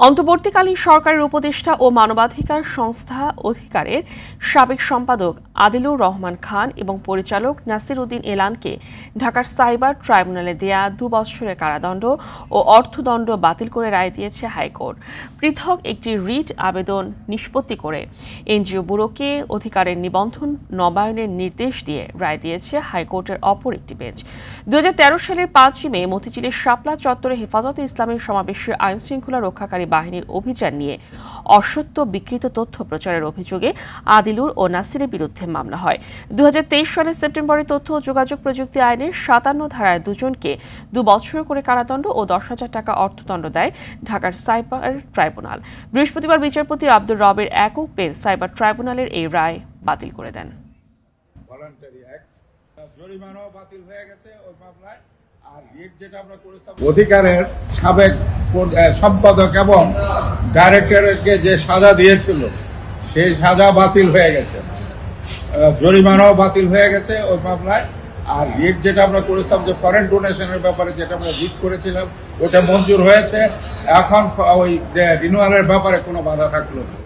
অন্তর্বর্তীকালীন সরকারের উপদেষ্টা ও মানবাধিকার সংস্থা অধিকারের সাবেক সম্পাদক আদিলুর রহমান খান এবং পরিচালক নাসির উদ্দিন এলানকে ঢাকার সাইবার ট্রাইব্যুনালে দেয়া 2 বছরের কারাদণ্ড ও অর্থদণ্ড বাতিল করে রায় দিয়েছে হাইকোর্ট। পৃথক একটি রিট আবেদন নিষ্পত্তি করে এনজিও ব্যুরোকে অধিকারের নিবন্ধন নবায়নের নির্দেশ দিয়ে রায় দিয়েছে হাইকোর্টের অপর একটি বেঞ্চ। 2013 সালের 5 মে মতিঝিলের শাপলা চত্বরে হেফাজতে ইসলামের সমাবেশে আইনশৃঙ্খলা রক্ষাকারী বাহিনীর অভিযান নিয়ে অসত্য বিকৃত তথ্য প্রচারের অভিযোগে আদিলুর ও নাসিরের বিরুদ্ধে মামলা হয়। 2023 সালের সেপ্টেম্বরে তথ্য ও যোগাযোগ প্রযুক্তি আইনের 57 ধারায় দুজনকে 2 বছর করে কারাদণ্ড ও 10,000 টাকা অর্থদণ্ড দেয় ঢাকার সাইবার ট্রাইব্যুনাল। বৃহস্পতিবার বিচারপতি আব্দুর রবের একক বেঞ্চ সাইবার ট্রাইব্যুনালের এই রায় বাতিল করে দেন। অধিকারের সাবেক সম্পাদক এবং ডাইরেক্টরকে যে সাজা দিয়েছিল সেই সাজা বাতিল হয়ে গেছে, জরিমানাও বাতিল হয়ে গেছে ওই মামলায়। আর রিট যেটা আমরা করেছিলাম যে ফরেন ডোনেশনের ব্যাপারে যেটা আমরা রিট করেছিলাম ওটা মঞ্জুর হয়েছে। এখন ওই যে রিনিউয়ালের ব্যাপারে কোনো বাধা থাকলো না।